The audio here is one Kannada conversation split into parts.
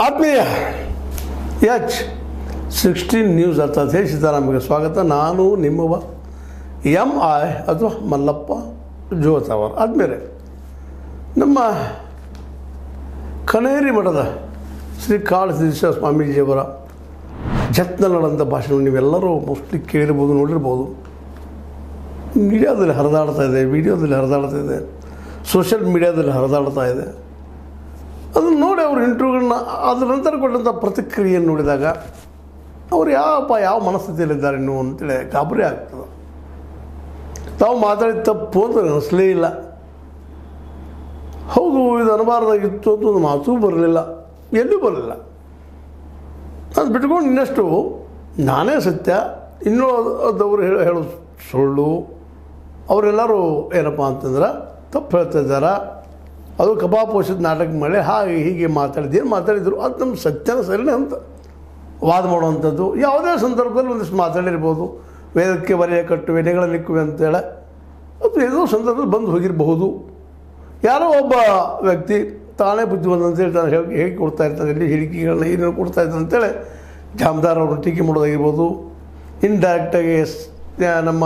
ಆತ್ಮೀಯ H16 ನ್ಯೂಸ್ ಅರ್ಥಾತ್ ಸಿದ್ದರಾಮಯ್ಯ ಸ್ವಾಗತ. ನಾನು ನಿಮ್ಮವ MI ಅಥವಾ ಮಲ್ಲಪ್ಪ ಜೋತವರ್. ಆದಮೇಲೆ ನಮ್ಮ ಕನೇರಿ ಮಠದ ಶ್ರೀ ಕಾಳಸಿದ್ದೇಶ್ವರ ಸ್ವಾಮೀಜಿಯವರ ಜತ್ನಲ್ಲಂಥ ಭಾಷಣ ನೀವೆಲ್ಲರೂ ಮೋಸ್ಟ್ಲಿ ಕೇಳಿರ್ಬೋದು, ನೋಡಿರ್ಬೋದು. ಮೀಡಿಯಾದಲ್ಲಿ ಹರಿದಾಡ್ತಾ ಇದೆ, ವಿಡಿಯೋದಲ್ಲಿ ಹರಿದಾಡ್ತಾ ಇದೆ, ಸೋಷಿಯಲ್ ಮೀಡಿಯಾದಲ್ಲಿ ಹರಿದಾಡ್ತಾ ಇದೆ. ಅದನ್ನು ನೋಡಿ ಅವ್ರ ಇಂಟರ್ವ್ಯೂಗಳನ್ನ ಅದರ ನಂತರ ಕೊಟ್ಟಂಥ ಪ್ರತಿಕ್ರಿಯೆಯನ್ನು ನೋಡಿದಾಗ ಅವ್ರು ಯಾವ ಮನಸ್ಥಿತಿಯಲ್ಲಿದ್ದಾರೆ ಇನ್ನೂ ಅಂತೇಳಿ ಗಾಬರಿ ಆಗ್ತದೆ. ತಾವು ಮಾತಾಡಿದ ತಪ್ಪು ಅಂತ ಅನಿಸಲೇ ಇಲ್ಲ. ಹೌದು, ಇದು ಅನಬಾರ್ದಾಗಿತ್ತು ಅಂತ ಒಂದು ಮಾತೂ ಬರಲಿಲ್ಲ, ಎಲ್ಲೂ ಬರಲಿಲ್ಲ. ಅದು ಬಿಟ್ಕೊಂಡು ಇನ್ನಷ್ಟು ನಾನೇ ಸತ್ಯ, ಇನ್ನೂ ಅದವರು ಹೇಳೋ ಸುಳ್ಳು, ಅವರೆಲ್ಲರೂ ಏನಪ್ಪ ಅಂತಂದ್ರೆ ತಪ್ಪು ಹೇಳ್ತಿದ್ದಾರೆ, ಅದು ಕಬಾಪೋಷಿತ ನಾಟಕ ಮಾಡಿ ಹಾಗೆ ಹೀಗೆ ಏನು ಮಾತಾಡಿದ್ರು ಅದು ನಮ್ಮ ಸತ್ಯನ ಸರಿನೇ ಅಂತ ವಾದ ಮಾಡುವಂಥದ್ದು. ಯಾವುದೇ ಸಂದರ್ಭದಲ್ಲಿ ಒಂದಿಷ್ಟು ಮಾತಾಡಿರ್ಬೋದು, ವೇದಕ್ಕೆ ಬರೆಯ ಕಟ್ಟುವೆ ನೆಗಳ ನಿಕ್ಕುವೆ ಅಂತೇಳಿ ಅದು ಏನೋ ಸಂದರ್ಭದಲ್ಲಿ ಬಂದು ಹೋಗಿರಬಹುದು. ಯಾರೋ ಒಬ್ಬ ವ್ಯಕ್ತಿ ತಾನೇ ಬುದ್ಧಿವಂತ ಅಂತೇಳಿ ತಾನು ಹೇಗೆ ಕೊಡ್ತಾ ಇರ್ತಾನೆ, ಇಲ್ಲಿ ಹೇಳಿಕೆಗಳನ್ನ ಏನೇನು ಕೊಡ್ತಾ ಇದ್ದಾನೆ ಅಂತೇಳಿ ಜಾಮದಾರ್ ಅವ್ರನ್ನ ಟೀಕೆ ಮಾಡೋದಾಗಿರ್ಬೋದು, ಇಂಡೈರೆಕ್ಟಾಗಿ ನಮ್ಮ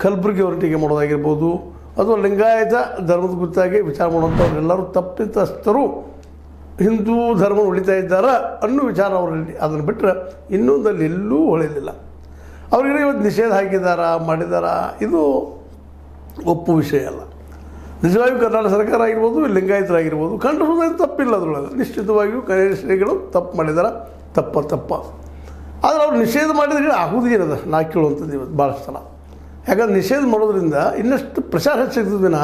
ಕಲಬುರ್ಗಿ ಅವ್ರನ್ನ ಟೀಕೆ ಮಾಡೋದಾಗಿರ್ಬೋದು, ಅದು ಲಿಂಗಾಯತ ಧರ್ಮದ ಕುರಿತಾಗಿ ವಿಚಾರ ಮಾಡುವಂಥವ್ರೆಲ್ಲರೂ ತಪ್ಪಿತಸ್ಥರು ಹಿಂದೂ ಧರ್ಮ ಉಳಿತಾ ಇದ್ದಾರೆ ಅನ್ನೋ ವಿಚಾರ ಅವರಲ್ಲಿ. ಅದನ್ನು ಬಿಟ್ಟರೆ ಇನ್ನೊಂದಲ್ಲಿ ಎಲ್ಲೂ ಹೊಳೆಯಲಿಲ್ಲ. ಅವ್ರಿಗೆ ಇವತ್ತು ನಿಷೇಧ ಹಾಕಿದಾರ ಮಾಡಿದಾರಾ ಇದು ಒಪ್ಪು ವಿಷಯ ಅಲ್ಲ. ನಿಜವಾಗಿಯೂ ಕರ್ನಾಟಕ ಸರ್ಕಾರ ಆಗಿರ್ಬೋದು, ಲಿಂಗಾಯತರಾಗಿರ್ಬೋದು, ಖಂಡಿಸೋದೇನು ತಪ್ಪಿಲ್ಲ. ಅದರೊಳಗೆ ನಿಶ್ಚಿತವಾಗಿಯೂ ಕನ್ನಡ ಶ್ರೀಗಳು ತಪ್ಪು ಮಾಡಿದಾರೆ, ತಪ್ಪ. ಆದರೆ ಅವ್ರು ನಿಷೇಧ ಮಾಡಿದ್ರೆ ಆಗುವುದೇನದ ನಾ ಕೇಳುವಂಥದ್ದು ಇವತ್ತು ಭಾಳಷ್ಟು ಸಲ. ಯಾಕಂದ್ರೆ ನಿಷೇಧ ಮಾಡೋದ್ರಿಂದ ಇನ್ನಷ್ಟು ಪ್ರಚಾರ ಹೆಚ್ಚಾಗ್ತದಿನ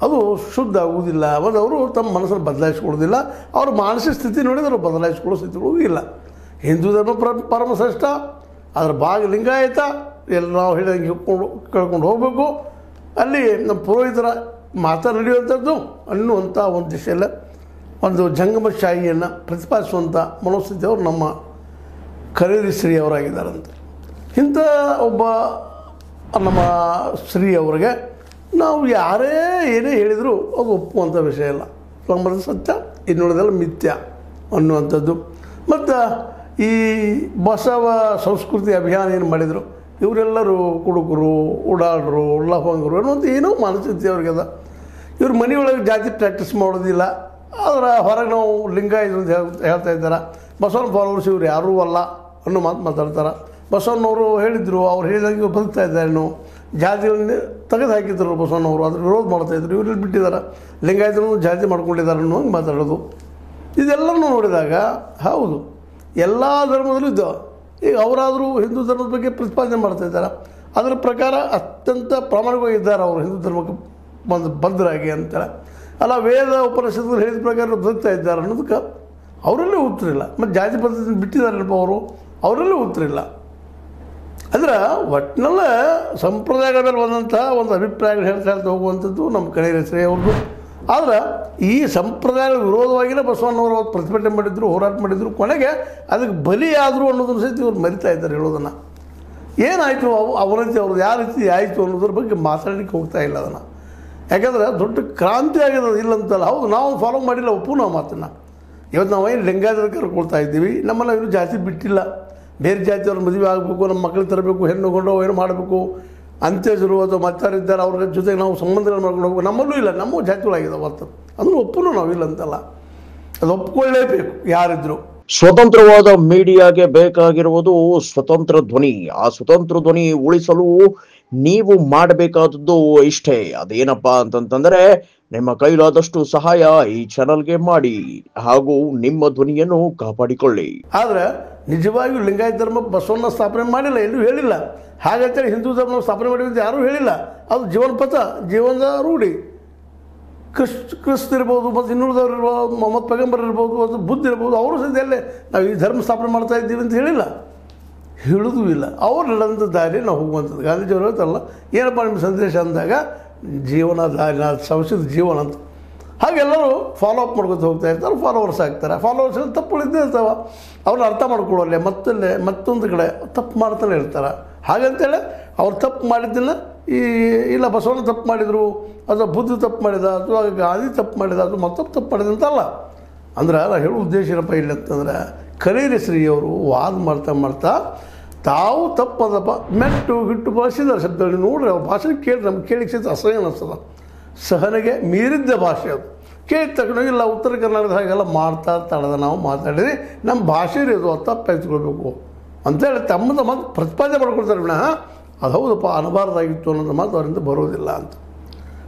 ಅದು ಶುದ್ಧ ಆಗುವುದಿಲ್ಲ. ಮತ್ತು ಅವರು ತಮ್ಮ ಮನಸ್ಸನ್ನು ಬದಲಾಯಿಸ್ಕೊಳ್ಳೋದಿಲ್ಲ. ಅವ್ರ ಮಾನಸಿಕ ಸ್ಥಿತಿ ನೋಡಿದ್ರೆ ಅವ್ರು ಬದಲಾಯಿಸ್ಕೊಳ್ಳೋ ಸ್ಥಿತಿಗಳು ಇಲ್ಲ. ಹಿಂದೂ ಧರ್ಮ ಪರಮಶ್ರೇಷ್ಠ, ಅದರ ಭಾಗ ಲಿಂಗಾಯತ ಎಲ್ಲ ನಾವು ಹೇಳಿದಂಗೆ ಕೇಳ್ಕೊಂಡು ಹೋಗಬೇಕು. ಅಲ್ಲಿ ನಮ್ಮ ಪುರೋಹಿತರ ಮಾತನಾಡುವಂಥದ್ದು ಅನ್ನುವಂಥ ಒಂದು ದಿಶೆಯಲ್ಲ ಒಂದು ಜಂಗಮಶಾಹಿಯನ್ನು ಪ್ರತಿಪಾದಿಸುವಂಥ ಮನೋಸ್ಥಿತಿಯವರು ನಮ್ಮ ಕರೇರಿ ಶ್ರೀ ಅವರಾಗಿದ್ದಾರಂತ. ಇಂಥ ಒಬ್ಬ ನಮ್ಮ ಶ್ರೀ ಅವರಿಗೆ ನಾವು ಯಾರೇ ಏನೇ ಹೇಳಿದರೂ ಅದು ಒಪ್ಪುವಂಥ ವಿಷಯ ಇಲ್ಲ. ನಮ್ಮದು ಸತ್ಯ, ಇನ್ನುಳಿದೆಲ್ಲ ಮಿಥ್ಯ ಅನ್ನುವಂಥದ್ದು. ಮತ್ತು ಈ ಬಸವ ಸಂಸ್ಕೃತಿ ಅಭಿಯಾನ ಏನು ಮಾಡಿದರು, ಇವರೆಲ್ಲರೂ ಕುಡುಕರು, ಉಡಾಳರು, ಲಫಂಗರು ಅನ್ನುವಂಥ ಏನೋ ಮಾನಸಿಕತೆ ಅವ್ರಿಗೆ ಅದ. ಇವ್ರ ಮನೆಯೊಳಗೆ ಜಾತಿ ಪ್ರಾಕ್ಟೀಸ್ ಮಾಡೋದಿಲ್ಲ, ಅದರ ಹೊರಗೆ ನಾವು ಲಿಂಗಾಯತ ಅಂತ ಹೇಳ್ತಾ ಇದ್ದಾರೆ. ಬಸವನ ಫಾಲೋವರ್ಸ್ ಇವ್ರು ಯಾರೂ ಅಲ್ಲ ಅನ್ನೋ ಮಾತು ಮಾತಾಡ್ತಾರೆ. ಬಸವಣ್ಣವರು ಹೇಳಿದರು, ಅವ್ರು ಹೇಳಿದಂಗೆ ಬದುಕ್ತಾ ಇದ್ದಾರೆ. ಜಾತಿಗಳನ್ನ ತೆಗೆದು ಹಾಕಿದ್ರು ಬಸವಣ್ಣವರು, ಅದ್ರ ವಿರೋಧ ಮಾಡ್ತಾಯಿದ್ರು. ಇವ್ರಲ್ಲಿ ಬಿಟ್ಟಿದ್ದಾರೆ, ಲಿಂಗಾಯತರು ಜಾತಿ ಮಾಡ್ಕೊಂಡಿದ್ದಾರೆ ಅನ್ನೋ ಹಂಗೆ ಮಾತಾಡೋದು. ಇದೆಲ್ಲನೂ ನೋಡಿದಾಗ ಹೌದು ಎಲ್ಲ ಧರ್ಮದಲ್ಲೂ ಇದ್ದಾವೆ. ಈಗ ಅವರಾದರೂ ಹಿಂದೂ ಧರ್ಮದ ಬಗ್ಗೆ ಪ್ರತಿಪಾದನೆ ಮಾಡ್ತಾಯಿದ್ದಾರೆ. ಅದರ ಪ್ರಕಾರ ಅತ್ಯಂತ ಪ್ರಾಮಾಣಿಕವಾಗಿದ್ದಾರೆ ಅವರು ಹಿಂದೂ ಧರ್ಮಕ್ಕೆ ಬದ್ಧರಾಗಿ ಅಂತೇಳಿ. ಅಲ್ಲ, ವೇದ ಉಪನಿಷತ್ತುಗಳು ಹೇಳಿದ ಪ್ರಕಾರ ಬದುಕ್ತಾ ಇದ್ದಾರೆ ಅನ್ನೋದಕ್ಕೆ ಅವರಲ್ಲೇ ಉತ್ತರ ಇಲ್ಲ. ಮತ್ತು ಜಾತಿ ಪದ್ಧತಿ ಬಿಟ್ಟಿದ್ದಾರಲ್ಪ ಅವರಲ್ಲೇ ಉತ್ತರ ಇಲ್ಲ. ಅಂದ್ರೆ ಒಟ್ಟಿನಲ್ಲೇ ಸಂಪ್ರದಾಯಗಳ ಮೇಲೆ ಬಂದಂಥ ಒಂದು ಅಭಿಪ್ರಾಯಗಳು ಹೇಳ್ತಾ ಹೋಗುವಂಥದ್ದು ನಮ್ಮ ಕನೇರಿ ಶ್ರೀ ಅವ್ರದ್ದು. ಆದರೆ ಈ ಸಂಪ್ರದಾಯಗಳ ವಿರೋಧವಾಗಿಯೇ ಬಸವಣ್ಣವರು ಪ್ರತಿಭಟನೆ ಮಾಡಿದ್ರು, ಹೋರಾಟ ಮಾಡಿದ್ರು. ಕೊನೆಗೆ ಅದಕ್ಕೆ ಬಲಿಯಾದರು ಅನ್ನೋದನ್ನು ಸಹಿತ ಇವ್ರು ಮರಿತಾ ಇದ್ದಾರೆ ಹೇಳೋದನ್ನು. ಏನಾಯಿತು ಅವನಂತೆ ಅವ್ರದ್ದು ಯಾವ ರೀತಿ ಆಯಿತು ಅನ್ನೋದ್ರ ಬಗ್ಗೆ ಮಾತಾಡಲಿಕ್ಕೆ ಹೋಗ್ತಾ ಇಲ್ಲ ಅದನ್ನು. ಯಾಕಂದರೆ ದೊಡ್ಡ ಕ್ರಾಂತಿ ಆಗಿದೆ ಇಲ್ಲಂತಲ್ಲ. ಹೌದು, ನಾವು ಫಾಲೋ ಮಾಡಿಲ್ಲ, ಒಪ್ಪು ನಾವು ಮಾತನ್ನು. ಇವತ್ತು ನಾವು ಏನು ಲಿಂಗಾಯತ ಕರ್ಕೊಳ್ತಾ ಇದ್ದೀವಿ, ನಮ್ಮನ್ನು ಇನ್ನೂ ಜಾತಿ ಬಿಟ್ಟಿಲ್ಲ. ಬೇರೆ ಜಾತಿಯವ್ರ ಮದುವೆ ಆಗಬೇಕು, ನಮ್ಮ ಮಕ್ಕಳು ತರಬೇಕು, ಹೆಣ್ಣು ಕೊಂಡು ಏನು ಮಾಡಬೇಕು, ಅಂತ್ಯಜರು ಅಥವಾ ಮತ್ತಾರಿದ್ದಾರೆ ಅವ್ರ ಜೊತೆಗೆ ನಾವು ಸಂಬಂಧಗಳು ಮಾಡ್ಕೊಂಡು ಹೋಗ್ಬೇಕು. ನಮ್ಮಲ್ಲೂ ಇಲ್ಲ, ನಮ್ಮ ಜಾತಿಗಳಾಗಿದ್ದಾವೆ ಅರ್ಥ. ಅದನ್ನು ಒಪ್ಪೂ ನಾವು ಇಲ್ಲ ಅಂತಲ್ಲ, ಅದು ಒಪ್ಕೊಳ್ಳೇಬೇಕು ಯಾರಿದ್ರು. ಸ್ವತಂತ್ರವಾದ ಮೀಡಿಯಾಗೆ ಬೇಕಾಗಿರುವುದು ಸ್ವತಂತ್ರ ಧ್ವನಿ. ಆ ಸ್ವತಂತ್ರ ಧ್ವನಿ ಉಳಿಸಲು ನೀವು ಮಾಡಬೇಕಾದದ್ದು ಇಷ್ಟೇ. ಅದೇನಪ್ಪಾ ಅಂತಂತಂದ್ರೆ ನಿಮ್ಮ ಕೈಲಾದಷ್ಟು ಸಹಾಯ ಈ ಚಾನಲ್ಗೆ ಮಾಡಿ ಹಾಗೂ ನಿಮ್ಮ ಧ್ವನಿಯನ್ನು ಕಾಪಾಡಿಕೊಳ್ಳಿ. ಆದರೆ ನಿಜವಾಗಿಯೂ ಲಿಂಗಾಯತ ಧರ್ಮ ಬಸವಣ್ಣ ಸ್ಥಾಪನೆ ಮಾಡಿಲ್ಲ, ಎಲ್ಲೂ ಹೇಳಿಲ್ಲ. ಹಾಗಂತೇಳಿ ಹಿಂದೂ ಧರ್ಮ ಸ್ಥಾಪನೆ ಮಾಡಿದಂತ ಯಾರೂ ಹೇಳಿಲ್ಲ. ಅದು ಜೀವನ ಪಥ, ಜೀವನದ ರೂಢಿ. ಕ್ರಿಸ್ತ ಇರ್ಬೋದು, ಮತ್ತು ಇನ್ನುಳಿದವ್ರು ಇರ್ಬೋದು, ಮೊಹಮ್ಮದ್ ಪೈಗಂಬರ್ ಇರ್ಬೋದು, ಮತ್ತು ಬುದ್ಧ ಇರ್ಬೋದು, ಅವರು ಸಹಿತ ಎಲ್ಲೇ ನಾವು ಈ ಧರ್ಮ ಸ್ಥಾಪನೆ ಮಾಡ್ತಾ ಇದ್ದೀವಿ ಅಂತ ಹೇಳಿಲ್ಲ, ಹೇಳೋದೂ ಇಲ್ಲ. ಅವ್ರು ನಡೆದಂಥ ದಾರಿ ನಾವು ಹೋಗುವಂಥದ್ದು. ಗಾಂಧೀಜಿಯವರು ಹೇಳ್ತಾರಲ್ಲ, ಏನಪ್ಪ ನಿಮ್ಮ ಸಂದೇಶ ಅಂದಾಗ ಜೀವನ ದಾರಿ, ಸವಿಸಿದ ಜೀವನ ಅಂತ. ಹಾಗೆಲ್ಲರೂ ಫಾಲೋ ಅಪ್ ಮಾಡ್ಕೊತ ಹೋಗ್ತಾ ಇರ್ತಾರೆ, ಫಾಲೋವರ್ಸ್ ಆಗ್ತಾರೆ. ಫಾಲೋವರ್ಸ್ ತಪ್ಪುಗಳಿದ್ದೇ ಇರ್ತಾವೆ, ಅವ್ರನ್ನ ಅರ್ಥ ಮಾಡ್ಕೊಳ್ಳಲ್ಲ. ಮತ್ತೊಂದು ಕಡೆ ತಪ್ಪು ಮಾಡ್ತಾನೆ ಇರ್ತಾರೆ. ಹಾಗಂತೇಳಿ ಅವ್ರು ತಪ್ಪು ಮಾಡಿದ್ದನ್ನು ಇಲ್ಲ ಬಸವಣ್ಣ ತಪ್ಪು ಮಾಡಿದರು, ಅಥವಾ ಬುದ್ಧ ತಪ್ಪು ಮಾಡಿದ, ಅಥವಾ ಗಾಂಧಿ ತಪ್ಪು ಮಾಡಿದ, ಅಥವಾ ಮತ್ತೊಬ್ಬ ತಪ್ಪು ಮಾಡಿದ ಅಂತಲ್ಲ. ಅಂದ್ರೆ ನಾನು ಹೇಳೋ ಉದ್ದೇಶ ಏನಪ್ಪ ಇಲ್ಲ ಅಂತಂದ್ರೆ ಕರೇರಿ ಶ್ರೀಯವರು ವಾದ ಮಾಡ್ತಾ ತಾವು ತಪ್ಪದಪ್ಪ ಮೆಟ್ಟು ಗಿಟ್ಟು ಬಳಸಿದ್ದಾರೆ ಶಬ್ದಗಳು ನೋಡ್ರಿ ಅವ್ರ ಭಾಷೆ ಕೇಳಿ ನಮ್ಗೆ ಕೇಳಿಕ್ಕೆ ಅಸಹ್ಯ ಅನ್ನಿಸ್ತದ. ಸಹನೆಗೆ ಮೀರಿದ್ದ ಭಾಷೆ ಅದು. ಕೇಳಿದ ತಕ್ಷಣ ಇಲ್ಲ ಉತ್ತರ ಕರ್ನಾಟಕದ ಹಾಗೆಲ್ಲ ಮಾಡ್ತಾ ತಡದ ನಾವು ಮಾತಾಡಿದ್ರಿ ನಮ್ಮ ಭಾಷೆ ರೀ ಅದು ತಪ್ಪು ಎತ್ಕೊಳ್ಬೇಕು ಅಂತೇಳಿ ತಮ್ಮದ ಮಾತು ಪ್ರತಿಪಾದನೆ ಮಾಡ್ಕೊಳ್ತಾರೆ ವಿನಃ ಅದು ಹೌದಪ್ಪ ಅನ್ನಬಾರ್ದಾಗಿತ್ತು ಅನ್ನೋದು ಮಾತು ಅವರಿಂದ ಬರೋದಿಲ್ಲ ಅಂತ.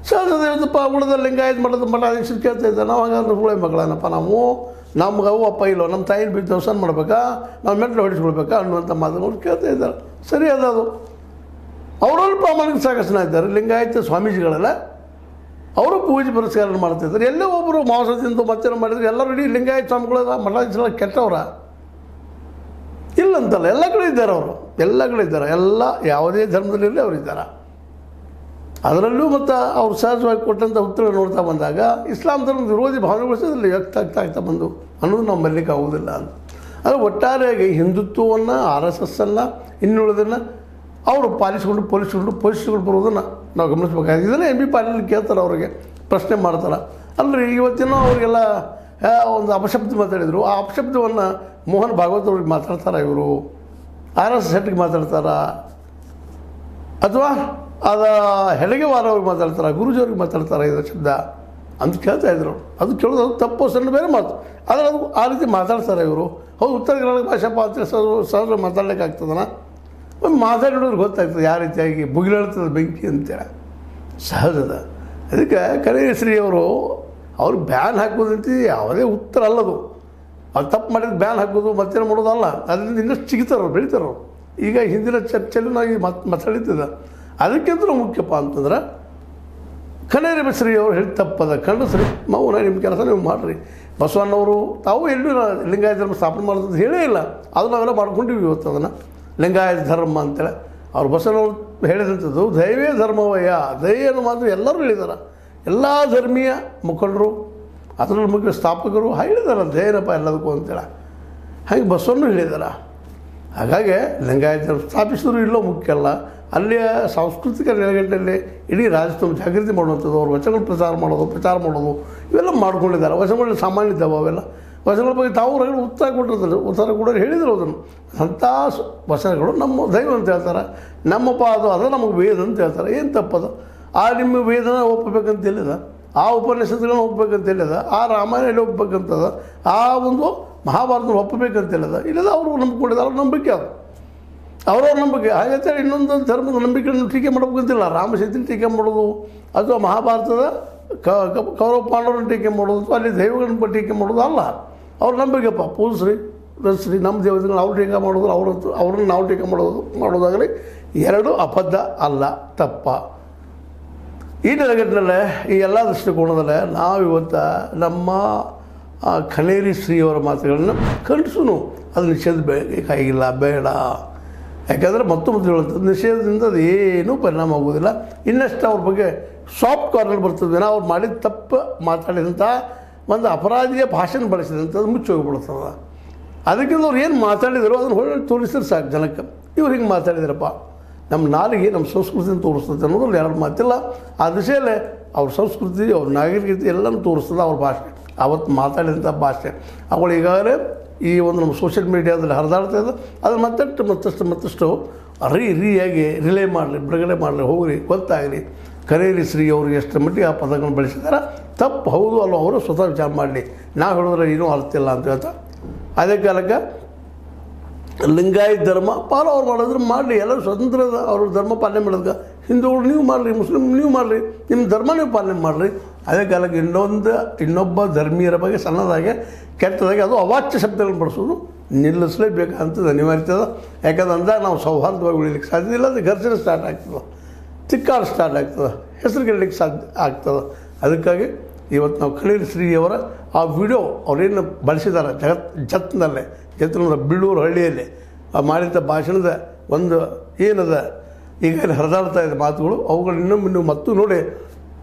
ಸಹಜದೇವಪ್ಪ ಉಳಿದ ಲಿಂಗಾಯತ್ ಮಠಾಧೀಶರು ಕೇಳ್ತಾ ಇದ್ದಾರೆ, ನಾವು ಹಾಗಾದ್ರೆ ಹುಳೆ ಮಗಳೇನಪ್ಪ ನಾವು ನಮ್ಗೆ ಅವು ಅಪ್ಪ ಇಲ್ಲೋ ನಮ್ಮ ತಾಯಿನ ಬಿದ್ದು ದವಸಾನ ಮಾಡ್ಬೇಕಾ ನಾವು ಮೆಟ್ಲು ಹೊಡಿಸ್ಕೊಳ್ಬೇಕಾ ಅನ್ನುವಂಥ ಮಾತುಗಳು ಕೇಳ್ತಾ ಇದ್ದಾರೆ. ಸರಿ ಅದು ಅವರಲ್ಲಿ ಪ್ರಾಮಾಣಿಕ ಸಾಕಷ್ಟು ಇದ್ದಾರೆ. ಲಿಂಗಾಯತ ಸ್ವಾಮೀಜಿಗಳೆಲ್ಲ ಅವರು ಪೂಜೆ ಪುರಸ್ಕಾರ ಮಾಡ್ತಾಯಿದ್ದಾರೆ. ಎಲ್ಲೋ ಒಬ್ಬರು ಮಾಂಸದಿಂದ ಮತ್ತೇನು ಮಾಡಿದ್ರು ಎಲ್ಲರೂ ಇಡೀ ಲಿಂಗಾಯತ ಸ್ವಾಮಿಗಳ ಮಠಾಧೀಶರ ಕೆಟ್ಟವರ ಇಲ್ಲಂತಲ್ಲ, ಎಲ್ಲ ಕಡೆ ಇದ್ದಾರೆ ಅವರು, ಎಲ್ಲ ಕಡೆ ಇದ್ದಾರೆ. ಎಲ್ಲ ಯಾವುದೇ ಧರ್ಮದಲ್ಲಿರಲಿ ಅವರು ಇದ್ದಾರೆ. ಅದರಲ್ಲೂ ಮತ್ತು ಅವ್ರು ಸಹಜವಾಗಿ ಕೊಟ್ಟಂಥ ಉತ್ತರ ನೋಡ್ತಾ ಬಂದಾಗ ಇಸ್ಲಾಂ ಧರ್ಮದ ವಿರೋಧಿ ಭಾವನೆಗೊಳಿಸೋದ್ರಲ್ಲಿ ವ್ಯಕ್ತ ಆಗ್ತಾ ಬಂದು ಅನ್ನೋದು ನಾವು ಮರಲಿಕ್ಕೆ ಆಗೋದಿಲ್ಲ ಅಂತ. ಆದರೆ ಒಟ್ಟಾರೆಯಾಗಿ ಹಿಂದುತ್ವವನ್ನು RSSನ್ನು ಇನ್ನುಳಿದನ್ನು ಅವರು ಪೊಲೀಸ್ಗಳು ಬರೋದನ್ನು ನಾವು ಗಮನಿಸಬೇಕಾಗಿದೆ. ಇದನ್ನೇ MP ಪಾಟೀಲ್ ಕೇಳ್ತಾರೆ, ಅವರಿಗೆ ಪ್ರಶ್ನೆ ಮಾಡ್ತಾರೆ. ಅಲ್ಲರಿ ಇವತ್ತಿನ ಅವರಿಗೆಲ್ಲ ಒಂದು ಅಪಶಬ್ದ ಮಾತಾಡಿದರು, ಆ ಅಪಶಬ್ದವನ್ನು ಮೋಹನ್ ಭಾಗವತ್ ಅವ್ರಿಗೆ ಮಾತಾಡ್ತಾರೆ, ಇವರು RSS ಹೆಡ್ಗೆ ಮಾತಾಡ್ತಾರ, ಅಥವಾ ಅದು ಹೆಡಗೆವಾರ ಅವ್ರಿಗೆ ಮಾತಾಡ್ತಾರೆ, ಗುರುಜಿಯವ್ರಿಗೆ ಮಾತಾಡ್ತಾರೆ ಇದರ ಶಬ್ದ ಅಂತ ಕೇಳ್ತಾ ಇದ್ರು. ಅದು ಕೇಳೋದು ಅದು ತಪ್ಪು ಸಣ್ಣ ಬೇರೆ ಮಾತು, ಆದರೆ ಅದು ಆ ರೀತಿ ಮಾತಾಡ್ತಾರೆ ಇವರು. ಹೌದು ಉತ್ತರ ಕನ್ನಡ ಭಾಷೆಪ್ಪ ಅಂತ ಸಹಜ ಮಾತಾಡ್ಲಿಕ್ಕೆ ಆಗ್ತದನ, ಒಂದು ಮಾತಾಡಿರೋರು ಗೊತ್ತಾಗ್ತದೆ ಯಾವ ರೀತಿಯಾಗಿ ಬುಗಿಲಾಡ್ತದೆ ಬೆಂಕಿ ಅಂತೇಳಿ ಸಹಜದ. ಅದಕ್ಕೆ ಕರೇರಿ ಶ್ರೀಯವರು ಅವ್ರು ಬ್ಯಾನ್ ಹಾಕೋದಂತ ಯಾವುದೇ ಉತ್ತರ ಅಲ್ಲದು. ಅದು ತಪ್ಪು ಮಾಡಿದ್ರೆ ಬ್ಯಾನ್ ಹಾಕೋದು ಮತ್ತೇನು ಮಾಡೋದಲ್ಲ, ಅದರಿಂದ ಇನ್ನಷ್ಟು ಚಿಗಿತಾರವ್ರು, ಬೆಳಿತಾರವ್ರು. ಈಗ ಹಿಂದಿನ ಚರ್ಚೆಯಲ್ಲಿ ನಾವು ಮಾತಾಡಿದ್ದ ಅದಕ್ಕಿಂತಲೂ ಮುಖ್ಯಪ್ಪ ಅಂತಂದ್ರೆ ಕನೇರಿ ಶ್ರೀಯವರು ಹೇಳಿ ತಪ್ಪದ ಖಂಡಿಸ್ರಿ, ಮೌನ ನಿಮ್ಮ ಕೆಲಸ ನೀವು ಮಾಡಿರಿ. ಬಸವಣ್ಣವರು ತಾವು ಎಲ್ಲೂ ಲಿಂಗಾಯತ ಧರ್ಮ ಸ್ಥಾಪನೆ ಮಾಡೋದು ಹೇಳೇ ಇಲ್ಲ, ಅದು ನಾವೆಲ್ಲ ಮಾಡ್ಕೊಂಡಿವಿ ಇವತ್ತು ಅದನ್ನು ಲಿಂಗಾಯತ ಧರ್ಮ ಅಂತೇಳಿ. ಅವ್ರು ಬಸವಣ್ಣವ್ರು ಹೇಳಿದಂಥದ್ದು ದೈವೇ ಧರ್ಮವಯ್ಯ, ದಯೆಯನ್ನು ಮಾತ್ರ ಎಲ್ಲರೂ ಹೇಳಿದ್ದಾರೆ. ಎಲ್ಲ ಧರ್ಮೀಯ ಮುಖಂಡರು ಅದರಲ್ಲಿ ಮುಖ್ಯ ಸ್ಥಾಪಕರು ಹೇಳಿದಾರೆ ದಯೇನಪ್ಪ ಎಲ್ಲದಕ್ಕೂ ಅಂತೇಳಿ. ಹಾಗೆ ಬಸವಣ್ಣು ಹೇಳಿದ್ದಾರೆ. ಹಾಗಾಗಿ ಲಿಂಗಾಯತ ಧರ್ಮ ಸ್ಥಾಪಿಸಿದ್ರು ಇಲ್ಲೋ ಮುಖ್ಯ ಅಲ್ಲ, ಅಲ್ಲಿಯ ಸಾಂಸ್ಕೃತಿಕ ನೆಲೆಗಟ್ಟಲ್ಲಿ ಇಡೀ ರಾಜ್ಯದ ಜಾಗೃತಿ ಮಾಡುವಂಥದ್ದು, ಅವ್ರ ವಚನಗಳು ಪ್ರಚಾರ ಮಾಡೋದು ಇವೆಲ್ಲ ಮಾಡ್ಕೊಂಡಿದ್ದಾರೆ. ವಚನಗಳು ಸಾಮಾನ್ಯ ಇದ್ದಾವೆ, ಅವೆಲ್ಲ ವಚನಗಳ ಬಗ್ಗೆ ತಾವು ಉತ್ತರ ಕೊಡೋರು ಹೇಳಿದರು ಅದನ್ನು. ಅಂಥ ವಚನಗಳು ನಮ್ಮ ದೈವ ಅಂತ ಹೇಳ್ತಾರೆ, ನಮ್ಮಪ್ಪ ಅದು ನಮಗೆ ವೇದ ಅಂತ ಹೇಳ್ತಾರೆ. ಏನು ತಪ್ಪದು? ಆ ನಿಮ್ಮ ವೇದನ ಒಪ್ಪಬೇಕಂತ ಹೇಳಿದ, ಆ ಉಪನ್ಯಾಸಗಳನ್ನು ಒಪ್ಪಬೇಕಂತ ಹೇಳಿದ, ಆ ರಾಮಾಯಣ ಒಪ್ಪಬೇಕಂತದ, ಆ ಒಂದು ಮಹಾಭಾರತ ಒಪ್ಪಬೇಕಂತ ಹೇಳಿದ. ಇಲ್ಲದ ಅವರು ನಂಬಿಕೊಂಡಿದ್ದಾರೆ, ಅವ್ರ ನಂಬಿಕೆ ಅದು, ಅವ್ರವ್ರ ನಂಬಿಕೆ. ಹಾಗಂತೇಳಿ ಇನ್ನೊಂದು ಧರ್ಮದ ನಂಬಿಕೆಯನ್ನು ಟೀಕೆ ಮಾಡ್ಬೇಕಂತಿಲ್ಲ. ರಾಮಚಂದ್ರನ ಟೀಕೆ ಮಾಡೋದು ಅಥವಾ ಮಹಾಭಾರತದ ಕೌರವ ಪಾಂಡವರನ್ನು ಟೀಕೆ ಮಾಡೋದು ಅಥವಾ ಅಲ್ಲಿ ದೈವಗಳನ್ನ ಟೀಕೆ ಮಾಡೋದು ಅಲ್ಲ. ಅವ್ರ ನಂಬಿಕೆಪ್ಪ ಪೂಜಿಸ್ರಿ ರಚಿಸ್ರಿ, ನಮ್ಮ ದೇವತೆಗಳನ್ನ ಅವ್ರು ಟೀಕೆ ಮಾಡೋದು, ಅವ್ರನ್ನ ನಾವು ಟೀಕೆ ಮಾಡೋದಾಗಲಿ ಎರಡು ಅಬದ್ಧ ಅಲ್ಲ, ತಪ್ಪ. ಈ ನೆಲೆಗಟ್ಟಿನಲ್ಲೇ ಈ ಎಲ್ಲ ದೃಷ್ಟಿಕೋನದಲ್ಲೇ ನಾವಿವತ್ತು ನಮ್ಮ ಕನೇರಿ ಶ್ರೀಯವರ ಮಾತುಗಳನ್ನು ಖಂಡಿಸು. ಅದು ನಿಷೇಧ ಬೇಕಾಗಿಲ್ಲ, ಬೇಡ. ಯಾಕೆಂದರೆ ಮತ್ತೊಮ್ಮೆ ಹೇಳುತ್ತದೆ ನಿಷೇಧದಿಂದ ಅದು ಏನೂ ಪರಿಣಾಮ ಆಗೋದಿಲ್ಲ. ಇನ್ನಷ್ಟು ಅವ್ರ ಬಗ್ಗೆ ಸಾಫ್ಟ್ ಕಾರ್ನರ್ ಬರ್ತದೆ. ನಾವು ಅವ್ರು ಮಾಡಿದ ತಪ್ಪು ಮಾತಾಡಿದಂಥ ಒಂದು ಅಪರಾಧಿಯ ಭಾಷೆನ ಬಳಸಿದಂಥದ್ದು ಮುಚ್ಚಿ ಹೋಗಿಬಿಡ್ತದೆ. ಅದಕ್ಕಿಂತ ಅವ್ರು ಏನು ಮಾತಾಡಿದ್ರು ಅದನ್ನು ಹೊಳ್ಳಿ ತೋರಿಸಿದ್ರೆ ಸಾಕು ಜನಕ್ಕೆ. ಇವ್ರು ಹಿಂಗೆ ಮಾತಾಡಿದ್ರಪ್ಪ, ನಮ್ಮ ನಾಲಿಗೆ ನಮ್ಮ ಸಂಸ್ಕೃತಿನ ತೋರಿಸ್ತದೆ ಅನ್ನೋದ್ರಲ್ಲಿ ಎರಡು ಮಾತಿಲ್ಲ. ಆ ದಿಶೆಯಲ್ಲೇ ಅವ್ರ ಸಂಸ್ಕೃತಿ, ಅವ್ರ ನಾಗರಿಕತೆ ಎಲ್ಲನೂ ತೋರಿಸ್ತದೆ ಅವ್ರ ಭಾಷೆ, ಅವತ್ತು ಮಾತಾಡಿದಂಥ ಭಾಷೆ. ಅವಳು ಈಗಾಗಲೇ ಈ ಒಂದು ನಮ್ಮ ಸೋಷಿಯಲ್ ಮೀಡಿಯಾದಲ್ಲಿ ಹರಿದಾಡ್ತಾ ಇದೆ. ಅದನ್ನು ಮತ್ತಷ್ಟು ರೀಯಾಗಿ ರಿಲೇ ಮಾಡಲಿ, ಬಿಡುಗಡೆ ಮಾಡಲಿ, ಹೋಗ್ರಿ, ಗೊತ್ತಾಗಲಿ ಕರೇರಿ ಶ್ರೀ ಅವರು ಎಷ್ಟು ಮಟ್ಟಿಗೆ ಆ ಪದಗಳನ್ನು ಬಳಸಿದ್ದಾರೆ. ತಪ್ಪು ಹೌದು ಅಲ್ಲೋ ಅವರು ಸ್ವತಃ ವಿಚಾರ ಮಾಡಲಿ, ನಾವು ಹೇಳಿದ್ರೆ ಏನೂ ಅರ್ತಿಲ್ಲ ಅಂತ ಹೇಳ್ತಾ. ಅದೇ ಕಾಲಕ್ಕೆ ಲಿಂಗಾಯತ ಧರ್ಮ ಪಾಲು ಅವ್ರು ಮಾಡಿದ್ರೆ ಮಾಡಲಿ, ಎಲ್ಲರೂ ಸ್ವತಂತ್ರದ ಅವ್ರ ಧರ್ಮ ಪಾಲನೆ ಮಾಡೋದಕ್ಕೆ. ಹಿಂದೂಗಳು ನೀವು ಮಾಡಿರಿ, ಮುಸ್ಲಿಮ್ ನೀವು ಮಾಡಿರಿ, ನಿಮ್ಮ ಧರ್ಮ ನೀವು ಪಾಲನೆ ಮಾಡಿರಿ. ಅದೇ ಕಾಲಕ್ಕೆ ಇನ್ನೊಬ್ಬ ಧರ್ಮೀಯರ ಬಗ್ಗೆ ಸಣ್ಣದಾಗೆ ಕೆಟ್ಟದಾಗಿ ಅದು ಅವಾಚ್ಯ ಶಬ್ದಗಳನ್ನು ಬಳಸೋದು ನಿಲ್ಲಿಸಲೇಬೇಕಂತದ್ದು ಅನಿವಾರ್ಯತೆ ಅದ. ಯಾಕಂದ್ರೆ ಅಂದಾಗ ನಾವು ಸೌಹಾರ್ದವಾಗಿ ಉಳಿಲಿಕ್ಕೆ ಸಾಧ್ಯ ಇಲ್ಲ. ಅದು ಘರ್ಷಣೆ ಸ್ಟಾರ್ಟ್ ಆಗ್ತದೆ, ತಿಕ್ಕಾಡು ಸ್ಟಾರ್ಟ್ ಆಗ್ತದೆ, ಹೆಸರು ಗೆಲ್ಲಲಿಕ್ಕೆ ಸಾಧ್ಯ ಆಗ್ತದೆ. ಅದಕ್ಕಾಗಿ ಇವತ್ತು ನಾವು ಕನೇರಿ ಶ್ರೀಯವರ ಆ ವಿಡಿಯೋ ಅವ್ರೇನು ಬಳಸಿದ್ದಾರೆ ಜತ್ನಲ್ಲೇ ಬೀಳೂರು ಹಳ್ಳಿಯಲ್ಲಿ ಮಾಡಿದ ಭಾಷಣದ ಒಂದು ಏನದ ಈಗ ಹರಿದಾಡ್ತಾ ಇದೆ ಮಾತುಗಳು, ಅವುಗಳು ಇನ್ನೊಮ್ಮೆ ಮತ್ತು ನೋಡಿ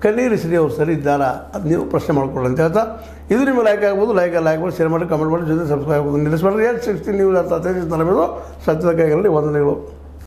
ಕನೇರಿ ಶ್ರೀ ಅವರು ಸರಿ ಇದ್ದಾರಾ ಅದು ನೀವು ಪ್ರಶ್ನೆ ಮಾಡ್ಕೊಳ್ಳಿ ಅಂತ ಹೇಳ್ತಾ, ಇದು ನಿಮಗೆ ಲೈಕ್ ಆಗ್ಬೋದು. ಲೈಕ್ ಮಾಡಿ, ಶೇರ್ ಮಾಡಿ, ಕಮೆಂಟ್ ಮಾಡಿ, ಜೊತೆ ಸಬ್ಸ್ಕ್ರೈಬ್ ಆಗ್ಬೋದು. ನಿಲ್ಲಿಸಬೇಡ್ರಿ. 860 ನೀವು ಸತ್ಯದ ಕೈಗಳಲ್ಲಿ ವಂದನೆಗಳು.